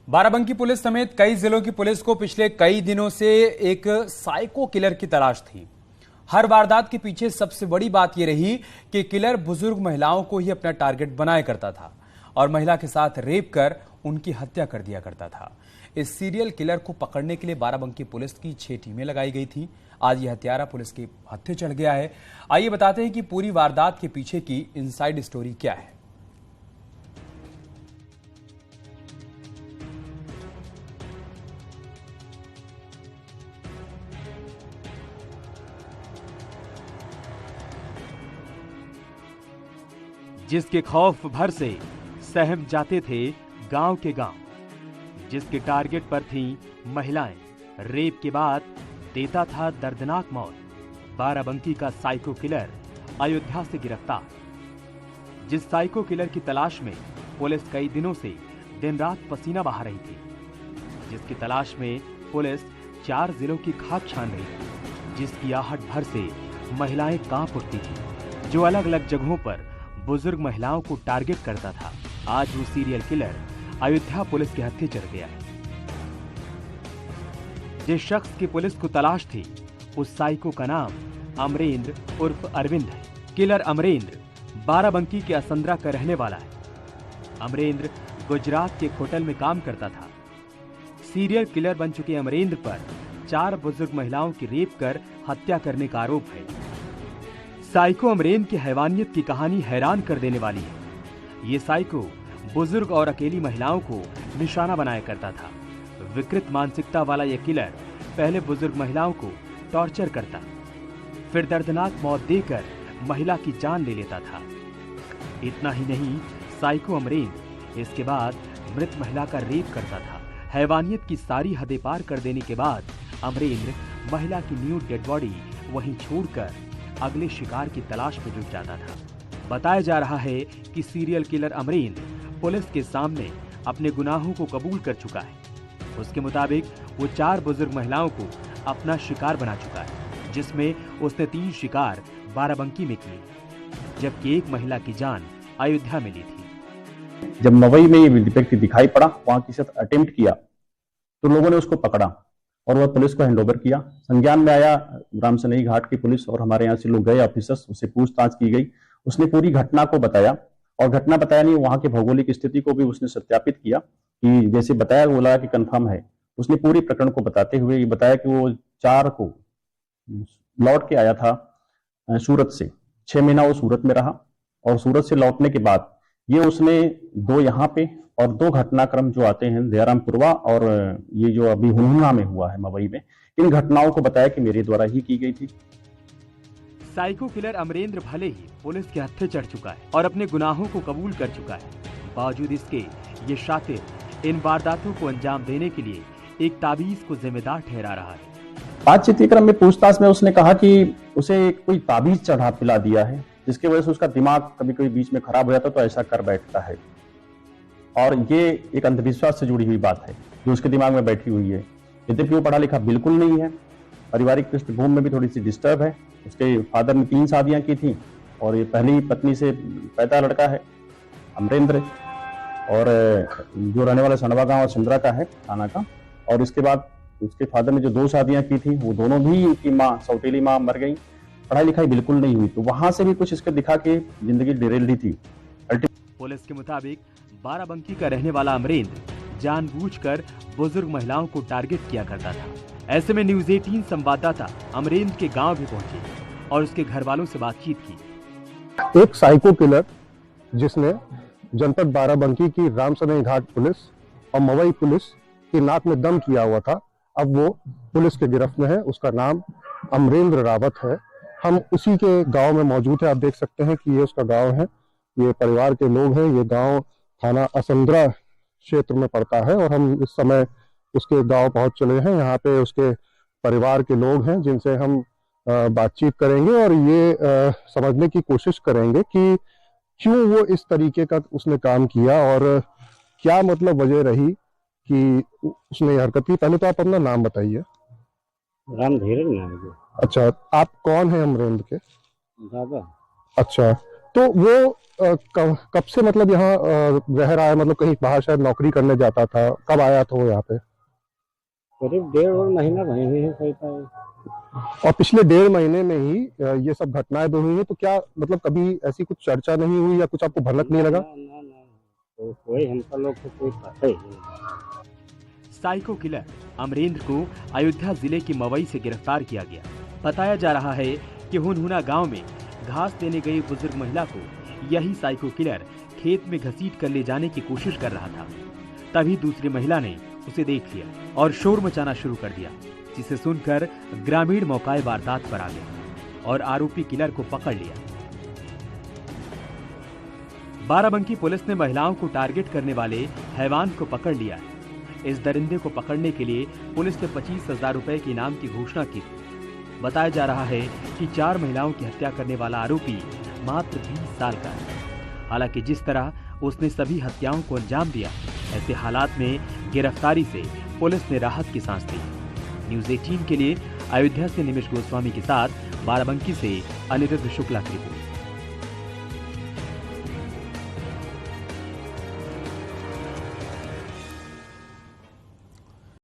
Barabanki police समेत कई जिलों की पुलिस को पिछले कई दिनों से एक साइको किलर की तलाश थी। हर वारदात के पीछे सबसे बड़ी बात यह रही कि किलर बुजुर्ग महिलाओं को ही अपना टारगेट बनाया करता था और महिला के साथ रेप कर उनकी हत्या कर दिया करता था। इस सीरियल किलर को पकड़ने के लिए बाराबंकी पुलिस की 6 टीमें लगाई गई थी। आज यह हत्यारा पुलिस के हत्थे चढ़ गया है। आइए बताते हैं कि पूरी वारदात के पीछे की इनसाइड स्टोरी क्या है। जिसके खौफ भर से सहम जाते थे गांव के गांव, जिसके टारगेट पर थीं महिलाएं, रेप के बाद देता था दर्दनाक मौत। बाराबंकी का साइको किलर अयोध्या से गिरफ्तार। जिस साइको किलर की तलाश में पुलिस कई दिनों से दिन रात पसीना बहा रही थी, जिसकी तलाश में पुलिस 4 जिलों की खाक छान रही थी, जिसकी आहट भर से महिलाएं कांप उठती थी, जो अलग अलग जगहों पर बुजुर्ग महिलाओं को टारगेट करता था, आज वो सीरियल किलर अयोध्या पुलिस के हत्थे चढ़ गया है। जिस शख्स की पुलिस को तलाश थी, उस साइको का नाम अमरेंद्र उर्फ अरविंद है। किलर अमरेंद्र बाराबंकी के असंद्रा का रहने वाला है। अमरेंद्र गुजरात के एक होटल में काम करता था। सीरियल किलर बन चुके अमरेंद्र पर 4 बुजुर्ग महिलाओं की रेप कर हत्या करने का आरोप है। साइको अमरेंद्र की हैवानियत की कहानी हैरान कर देने वाली है। ये साइको बुजुर्ग और अकेली महिलाओं को निशाना बनाया करता था। विकृत मानसिकता वाला यह किलर पहले बुजुर्ग महिलाओं को टॉर्चर करता, फिर दर्दनाक मौत देकर महिला की जान ले लेता था। इतना ही नहीं, साइको अमरेंद्र इसके बाद मृत महिला का रेप करता था। हैवानियत की सारी हदें पार कर देने के बाद अमरेंद्र महिला की न्यू डेड बॉडी वहीं छोड़कर अगले शिकार की तलाश में जुट जाता था। बताया जा रहा है कि सीरियल किलर अमरेंद्र पुलिस के सामने अपने गुनाहों को कबूल कर चुका है। उसके मुताबिक वो 4 बुजुर्ग महिलाओं को अपना शिकार बना चुका है, जिसमें उसने 3 शिकार बाराबंकी में किए, जबकि एक महिला की जान अयोध्या में ली थी। जब मवई में ये व्यक्ति दिखाई पड़ा, वहां किसी ने अटेम्प्ट किया तो लोगों ने उसको पकड़ा और वह पुलिस को हैंडओवर किया। संज्ञान में आया रामसनई घाट की पुलिस और हमारे यहाँ से लोग गए ऑफिसर्स, उससे पूछताछ की गई। उसने पूरी घटना को बताया और घटना बताया नहीं, वहां की भौगोलिक स्थिति को भी उसने सत्यापित किया कि जैसे बताया वो लगा कि कंफर्म है। उसने पूरी प्रकरण को बताते हुए ये बताया कि वो 4 को लौट के आया था सूरत से। 6 महीना वो सूरत में रहा और सूरत से लौटने के बाद ये उसने 2 यहाँ पे और 2 घटनाक्रम जो आते हैं दयारामपुरवा और ये जो अभी हुन्ना में हुआ है मवई में, इन घटनाओं को बताया कि मेरे द्वारा ही की गई थी। साइको किलर अमरेंद्र भले ही पुलिस के हत्थे चढ़ चुका है और अपने गुनाहों को कबूल कर चुका है, बावजूद इसके ये शातिर इन वारदातों को अंजाम देने के लिए एक ताबीज को जिम्मेदार ठहरा रहा है। बातचीत के क्रम में पूछताछ में उसने कहा कि उसे कोई ताबीज चढ़ा पिला दिया है, जिसकी वजह से उसका दिमाग कभी कभी बीच में खराब हो जाता तो ऐसा कर बैठता है। और ये एक अंधविश्वास से जुड़ी हुई बात है जो उसके दिमाग में बैठी हुई है। यद्यपि वो पढ़ा लिखा बिल्कुल नहीं है, पारिवारिक पृष्ठभूमि में भी थोड़ी सी डिस्टर्ब है। उसके फादर ने 3 शादियां की थी और ये पहली पत्नी से पैदा लड़का है अमरेंद्र, और जो रहने वाला सनवा गांव और सिंदरा का है थाना का। और इसके बाद उसके फादर ने जो 2 शादियां की थी वो दोनों भी की माँ, सौतेली माँ मर गई। पढ़ाई लिखाई बिल्कुल नहीं हुई, तो वहां से भी कुछ इसके दिखा के जिंदगी डिरेल दी थी। पुलिस के मुताबिक बाराबंकी का रहने वाला अमरेंद्र जानबूझकर बुजुर्ग महिलाओं को टारगेट किया करता था। ऐसे में न्यूज 18 संवाददाता अमरेंद्र के गांव भी पहुंचे और उसके घर वालों से बातचीत की। एक साइको किलर जिसने जनपद बाराबंकी की रामसनई घाट पुलिस और मवई पुलिस की नाक में दम किया हुआ था, अब वो पुलिस के गिरफ्त में है। उसका नाम अमरेंद्र रावत है। हम उसी के गांव में मौजूद है। आप देख सकते हैं कि ये उसका गांव है, ये परिवार के लोग हैं। ये गांव थाना असंद्रा क्षेत्र में पड़ता है और हम इस समय उसके गांव पहुंच चले हैं। यहाँ पे उसके परिवार के लोग हैं जिनसे हम बातचीत करेंगे और ये समझने की कोशिश करेंगे कि क्यों वो इस तरीके का उसने काम किया और क्या मतलब वजह रही कि उसने ये हरकत की। पहले तो आप अपना नाम बताइए। रामधीरन नाम है। अच्छा, आप कौन है अमरेंद्र के दादा? अच्छा, तो वो कब से मतलब यहाँ रह रहा है, मतलब कहीं बाहर शायद नौकरी करने जाता था, कब आया था वो यहाँ पे? करीब 1.5 महीना भले ही है कहता है। और पिछले 1.5 महीने में ही ये सब घटनाएं भी हुई हैं, तो क्या मतलब कभी ऐसी कुछ चर्चा नहीं हुई या कुछ आपको भनक नहीं लगा? ना तो कोई हमका लोग को कोई पता ही नहीं। साइको किलर अमरेंद्र को अयोध्या जिले के मवई से गिरफ्तार किया गया। बताया जा रहा है कि हुनहुना गांव में घास लेने गई बुजुर्ग महिला को यही साइको किलर खेत में घसीट कर ले जाने की कोशिश कर रहा था। तभी दूसरी महिला ने उसे देख लिया और शोर मचाना शुरू कर दिया, जिसे सुनकर ग्रामीण मौके वारदात पर आ गया और आरोपी किलर को पकड़ लिया। बाराबंकी पुलिस ने महिलाओं को टारगेट करने वाले हैवान को पकड़ लिया है। इस दरिंदे को पकड़ने के लिए पुलिस ने 25,000 रुपए के इनाम की घोषणा की। बताया जा रहा है कि 4 महिलाओं की हत्या करने वाला आरोपी मात्र 20 साल का है। हालांकि जिस तरह उसने सभी हत्याओं को अंजाम दिया, ऐसे हालात में गिरफ्तारी से पुलिस ने राहत की सांस ली। न्यूज़ 18 के लिए अयोध्या से निमिष गोस्वामी के साथ बाराबंकी से अनिरुद्ध शुक्ला की रिपोर्ट।